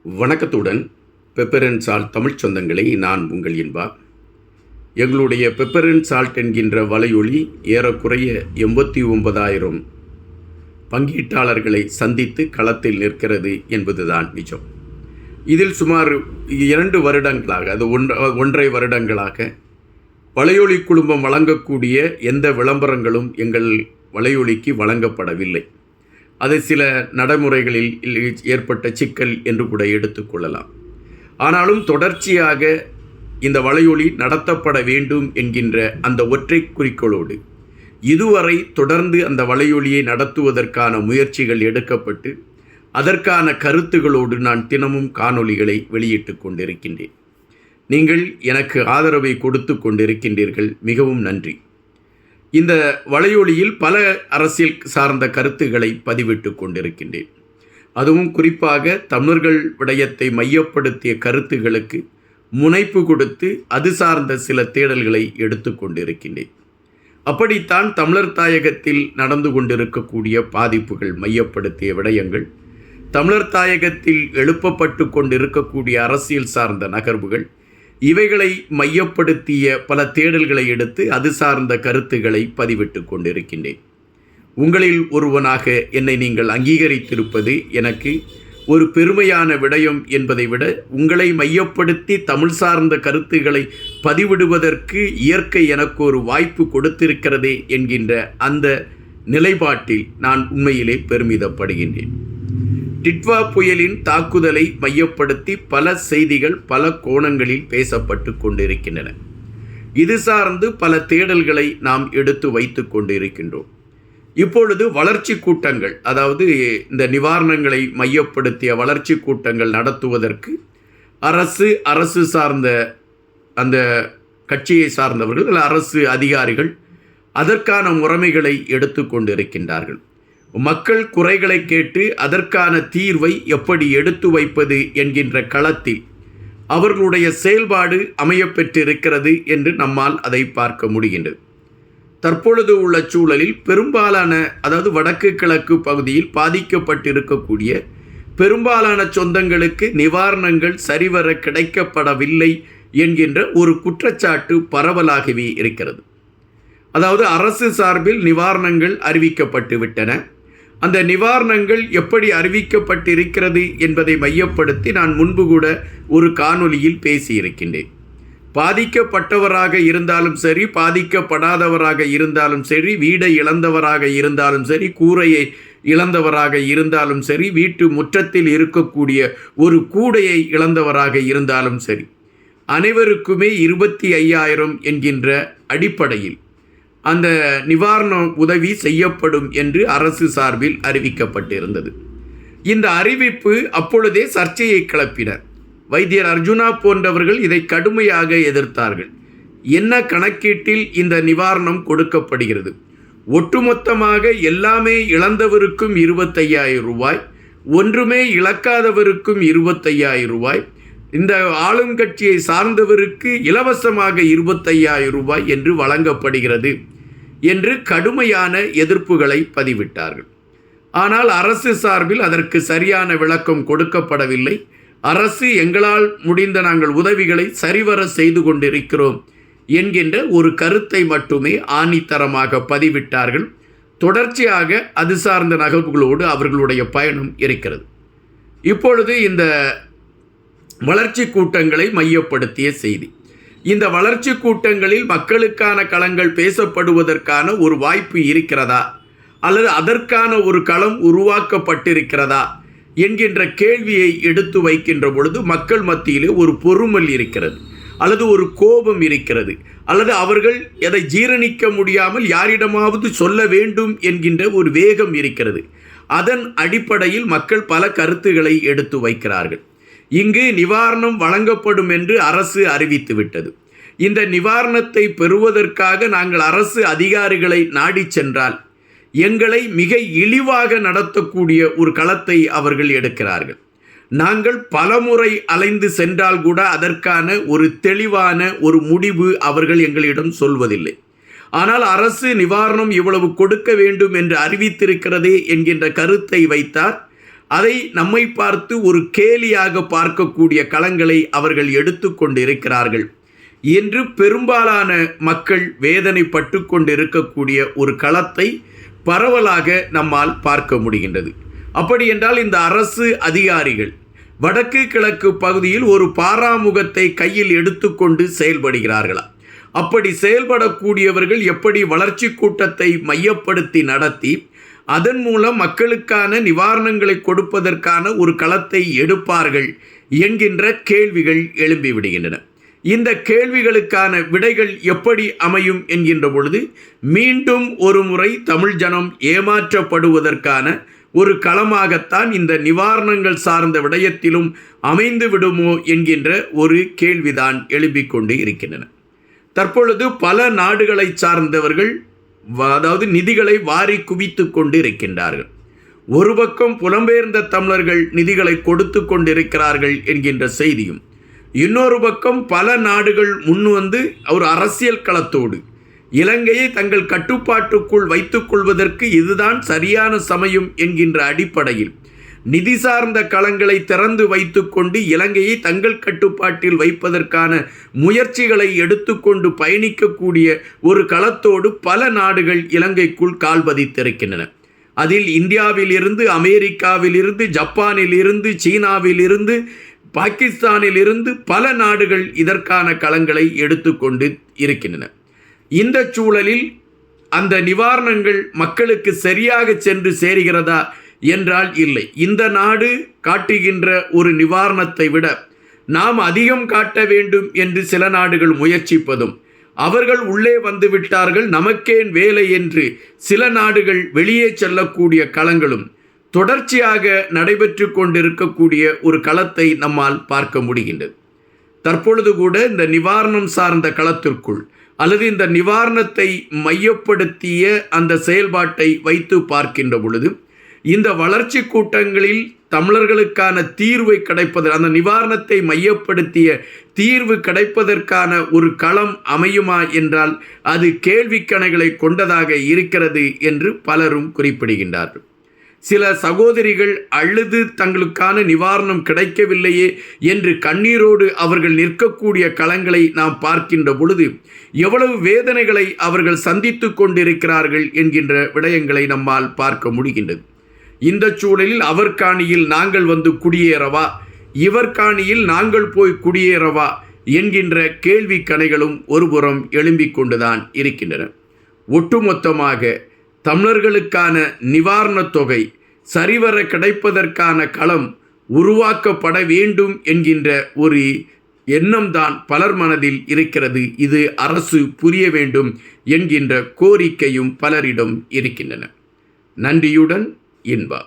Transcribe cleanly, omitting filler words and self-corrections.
வணக்கத்துடன் pepper and salt Tamil சொந்தங்களை நான் உங்கள் இன்பா. எங்களுடைய பெப்பர் அண்ட் சால்ட் என்கின்ற வலையொலி ஏறக்குறைய 89,000 பங்கீட்டாளர்களை சந்தித்து களத்தில் நிற்கிறது என்பதுதான் நிஜம். இதில் சுமார் 2 வருடங்களாக, அது 1.5 வருடங்களாக வலையொலி குழுமம் வழங்கக்கூடிய எந்த விளம்பரங்களும் எங்கள் வலையொலிக்கு வழங்கப்படவில்லை. அது சில நடைமுறைகளில் ஏற்பட்ட சிக்கல் என்று கூட எடுத்துக்கொள்ளலாம். ஆனாலும் தொடர்ச்சியாக இந்த வலையொலி நடத்தப்பட வேண்டும் என்கின்ற அந்த ஒற்றை குறிக்கோளோடு இதுவரை தொடர்ந்து அந்த வலையொலியை நடத்துவதற்கான முயற்சிகள் எடுக்கப்பட்டு அதற்கான கருத்துகளோடு நான் தினமும் காணொளிகளை வெளியிட்டு கொண்டிருக்கின்றேன். நீங்கள் எனக்கு ஆதரவை கொடுத்து கொண்டிருக்கின்றீர்கள், மிகவும் நன்றி. இந்த வலையொலியில் பல அரசியல் சார்ந்த கருத்துக்களை பதிவிட்டு கொண்டிருக்கின்றேன். அதுவும் குறிப்பாக தமிழர்கள் விடயத்தை மையப்படுத்திய கருத்துகளுக்கு முனைப்பு கொடுத்து அது சார்ந்த சில தேடல்களை எடுத்து கொண்டிருக்கின்றேன். அப்படித்தான் தமிழர் தாயகத்தில் நடந்து கொண்டிருக்கக்கூடிய பாதிப்புகள் மையப்படுத்திய விடயங்கள், தமிழர் தாயகத்தில் எழுப்பப்பட்டு கொண்டிருக்கக்கூடிய அரசியல் சார்ந்த நகர்வுகள், இவைகளை மையப்படுத்திய பல தேடல்களை எடுத்து அது சார்ந்த கருத்துக்களை பதிவிட்டு கொண்டிருக்கின்றேன். உங்களில் ஒருவனாக என்னை நீங்கள் அங்கீகரித்திருப்பது எனக்கு ஒரு பெருமையான விடயம் என்பதை விட, உங்களை மையப்படுத்தி தமிழ் சார்ந்த கருத்துக்களை பதிவிடுவதற்கு இயற்கை எனக்கு ஒரு வாய்ப்பு கொடுத்திருக்கிறதே என்கின்ற அந்த நிலைப்பாட்டில் நான் உண்மையிலே பெருமிதப்படுகின்றேன். டிட்வா புயலின் தாக்குதலை மையப்படுத்தி பல செய்திகள் பல கோணங்களில் பேசப்பட்டு கொண்டிருக்கின்றன. இது சார்ந்து பல தேடல்களை நாம் எடுத்து வைத்து கொண்டிருக்கின்றோம். இப்பொழுது வளர்ச்சி கூட்டங்கள், அதாவது இந்த நிவாரணங்களை மையப்படுத்திய வளர்ச்சி கூட்டங்கள் நடத்துவதற்கு அரசு சார்ந்த அந்த கட்சியை சார்ந்தவர்கள், அரசு அதிகாரிகள் அதற்கான முறைமைகளை எடுத்து கொண்டிருக்கின்றார்கள். மக்கள் குறைகளை கேட்டு அதற்கான தீர்வை எப்படி எடுத்து வைப்பது என்கின்ற களத்தில் அவர்களுடைய செயல்பாடு அமையப்பெற்றிருக்கிறது என்று நம்மால் அதை பார்க்க முடிகின்றது. தற்பொழுது உள்ள சூழலில் பெரும்பாலான, அதாவது வடக்கு கிழக்கு பகுதியில் பாதிக்கப்பட்டிருக்கக்கூடிய பெரும்பாலான சொந்தங்களுக்கு நிவாரணங்கள் சரிவர கிடைக்கப்படவில்லை என்கின்ற ஒரு குற்றச்சாட்டு பரவலாகவே இருக்கிறது. அதாவது அரசு சார்பில் நிவாரணங்கள் அறிவிக்கப்பட்டு விட்டன. அந்த நிவாரணங்கள் எப்படி அறிவிக்கப்பட்டிருக்கிறது என்பதை மையப்படுத்தி நான் முன்பு கூட ஒரு காணொளியில் பேசியிருக்கின்றேன். பாதிக்கப்பட்டவராக இருந்தாலும் சரி, பாதிக்கப்படாதவராக இருந்தாலும் சரி, வீடை இழந்தவராக இருந்தாலும் சரி, கூரையை இழந்தவராக இருந்தாலும் சரி, வீட்டு முற்றத்தில் இருக்கக்கூடிய ஒரு கூடையை இழந்தவராக இருந்தாலும் சரி, அனைவருக்குமே 25,000 என்கின்ற அடிப்படையில் அந்த நிவாரண உதவி செய்யப்படும் என்று அரசு சார்பில் அறிவிக்கப்பட்டிருந்தது. இந்த அறிவிப்பு அப்பொழுதே சர்ச்சையை கிளப்பினர். வைத்தியர் அர்ஜுனா போன்றவர்கள் இதை கடுமையாக எதிர்த்தார்கள். என்ன கணக்கீட்டில் இந்த நிவாரணம் கொடுக்கப்படுகிறது? ஒட்டுமொத்தமாக எல்லாமே இழந்தவருக்கும் 25,000 ரூபாய், ஒன்றுமே இழக்காதவருக்கும் 25,000 ரூபாய், இந்த ஆளுங்கட்சியை சார்ந்தவருக்கு இலவசமாக 25,000 ரூபாய் என்று வழங்கப்படுகிறது என்று கடுமையான எதிர்ப்புகளை பதிவிட்டார்கள். ஆனால் அரசு சார்பில் அதற்கு சரியான விளக்கம் கொடுக்கப்படவில்லை. அரசு எங்களால் முடிந்த நாங்கள் உதவிகளை சரிவர செய்து கொண்டிருக்கிறோம் என்கின்ற ஒரு கருத்தை மட்டுமே ஆணித்தரமாக பதிவிட்டார்கள். தொடர்ச்சியாக அது சார்ந்த நகர்வுகளோடு அவர்களுடைய பயணம் இருக்கிறது. இப்பொழுது இந்த வளர்ச்சி கூட்டங்களை மையப்படுத்திய செய்தி, இந்த வளர்ச்சி கூட்டங்களில் மக்களுக்கான களங்கள் பேசப்படுவதற்கான ஒரு வாய்ப்பு இருக்கிறதா, அல்லது அதற்கான ஒரு களம் உருவாக்கப்பட்டிருக்கிறதா என்கின்ற கேள்வியை எடுத்து வைக்கின்ற பொழுது மக்கள் மத்தியிலே ஒரு பொறுமல் இருக்கிறது, அல்லது ஒரு கோபம் இருக்கிறது, அல்லது அவர்கள் எதை ஜீரணிக்க முடியாமல் யாரிடமாவது சொல்ல வேண்டும் என்கின்ற ஒரு வேகம் இருக்கிறது. அதன் அடிப்படையில் மக்கள் பல கருத்துக்களை எடுத்து வைக்கிறார்கள். இங்கு நிவாரணம் வழங்கப்படும் என்று அரசு அறிவித்துவிட்டது. இந்த நிவாரணத்தை பெறுவதற்காக நாங்கள் அரசு அதிகாரிகளை நாடி சென்றால் எங்களை மிக இழிவாக நடத்தக்கூடிய ஒரு களத்தை அவர்கள் எடுக்கிறார்கள். நாங்கள் பலமுறை அலைந்து சென்றால் கூட அதற்கான ஒரு தெளிவான ஒரு முடிவு அவர்கள் எங்களிடம் சொல்வதில்லை. ஆனால் அரசு நிவாரணம் இவ்வளவு கொடுக்க வேண்டும் என்று அறிவித்திருக்கிறதே என்கின்ற கருத்தை வைத்தார். அதை நம்மை பார்த்து ஒரு கேலியாக பார்க்கக்கூடிய களங்களை அவர்கள் எடுத்துக்கொண்டு இருக்கிறார்கள் என்று பெரும்பாலான மக்கள் வேதனைப்பட்டு கொண்டிருக்கக்கூடிய ஒரு களத்தை பரவலாக நம்மால் பார்க்க முடிகின்றது. அப்படி என்றால் இந்த அரசு அதிகாரிகள் வடக்கு கிழக்கு பகுதியில் ஒரு பாராமுகத்தை கையில் எடுத்துக்கொண்டு செயல்படுகிறார்களா? அப்படி செயல்படக்கூடியவர்கள் எப்படி வளர்ச்சி கூட்டத்தை மையப்படுத்தி நடத்தி அதன் மூலம் மக்களுக்கான நிவாரணங்களை கொடுப்பதற்கான ஒரு களத்தை எடுப்பார்கள் என்கின்ற கேள்விகள் எழும்பிவிடுகின்றன. இந்த கேள்விகளுக்கான விடைகள் எப்படி அமையும் என்கின்ற பொழுது மீண்டும் ஒரு முறை தமிழ் ஜனம் ஏமாற்றப்படுவதற்கான ஒரு களமாகத்தான் இந்த நிவாரணங்கள் சார்ந்த விடயத்திலும் அமைந்து விடுமோ என்கின்ற ஒரு கேள்விதான் எழும்பிக் கொண்டு இருக்கின்றன. தற்பொழுது பல நாடுகளை சார்ந்தவர்கள் அதாவது நிதிகளை வாரி குவித்து கொண்டு இருக்கின்றார்கள். ஒரு பக்கம் புலம்பெயர்ந்த தமிழர்கள் நிதிகளை கொடுத்து கொண்டிருக்கிறார்கள் என்கின்ற செய்தியும், இன்னொரு பக்கம் பல நாடுகள் முன்வந்து ஒரு அரசியல் களத்தோடு இலங்கையை தங்கள் கட்டுப்பாட்டுக்குள் வைத்துக் கொள்வதற்கு இதுதான் சரியான சமயம் என்கின்ற அடிப்படையில் நிதி சார்ந்த களங்களை திறந்து வைத்துக்கொண்டு இலங்கையை தங்கள் கட்டுப்பாட்டில் வைப்பதற்கான முயற்சிகளை எடுத்துக்கொண்டு பயணிக்கக்கூடிய ஒரு களத்தோடு பல நாடுகள் இலங்கைக்குள் கால் பதித்திருக்கின்றன. அதில் இந்தியாவிலிருந்து, அமெரிக்காவிலிருந்து, ஜப்பானிலிருந்து, சீனாவிலிருந்து, பாகிஸ்தானிலிருந்து பல நாடுகள் இதற்கான களங்களை எடுத்துக்கொண்டு இருக்கின்றன. இந்த சூழலில் அந்த நிவாரணங்கள் மக்களுக்கு சரியாக சென்று சேருகிறதா என்றால் இல்லை. இந்த நாடு காட்டுகின்ற ஒரு நிவாரணத்தை விட நாம் அதிகம் காட்ட வேண்டும் என்று சில நாடுகள் முயற்சிப்பதும், அவர்கள் உள்ளே வந்து விட்டார்கள் நமக்கேன் வேலை என்று சில நாடுகள் வெளியே செல்லக்கூடிய களங்களும் தொடர்ச்சியாக நடைபெற்று கொண்டிருக்கக்கூடிய ஒரு களத்தை நம்மால் பார்க்க முடிகின்றது. தற்பொழுது கூட இந்த நிவாரணம் சார்ந்த களத்திற்குள் அல்லது இந்த நிவாரணத்தை மையப்படுத்திய அந்த செயல்பாட்டை வைத்து பார்க்கின்ற பொழுது இந்த வளர்ச்சி கூட்டங்களில் தமிழர்களுக்கான தீர்வை கிடைப்பது, அந்த நிவாரணத்தை மையப்படுத்திய தீர்வு கிடைப்பதற்கான ஒரு களம் அமையுமா என்றால் அது கேள்விக்கணைகளை கொண்டதாக இருக்கிறது என்று பலரும் குறிப்பிடுகின்றார்கள். சில சகோதரிகள் அழுது தங்களுக்கான நிவாரணம் கிடைக்கவில்லையே என்று கண்ணீரோடு அவர்கள் நிற்கக்கூடிய களங்களை நாம் பார்க்கின்ற பொழுது எவ்வளவு வேதனைகளை அவர்கள் சந்தித்து கொண்டிருக்கிறார்கள் என்கின்ற விடயங்களை நம்மால் பார்க்க முடிகின்றது. இந்த சூழலில் அவர் காணியில் நாங்கள் வந்து குடியேறவா, இவர் காணியில் நாங்கள் போய் குடியேறவா என்கின்ற கேள்வி கணைகளும் ஒருபுறம் எழும்பிக் கொண்டுதான் இருக்கின்றன. ஒட்டுமொத்தமாக தமிழர்களுக்கான நிவாரணத் தொகை சரிவர கிடைப்பதற்கான களம் உருவாக்கப்பட வேண்டும் என்கின்ற ஒரு எண்ணம்தான் பலர் மனதில் இருக்கிறது. இது அரசு புரிய வேண்டும் என்கின்ற கோரிக்கையும் பலரிடம் இருக்கின்றன. நன்றியுடன் இன்பா.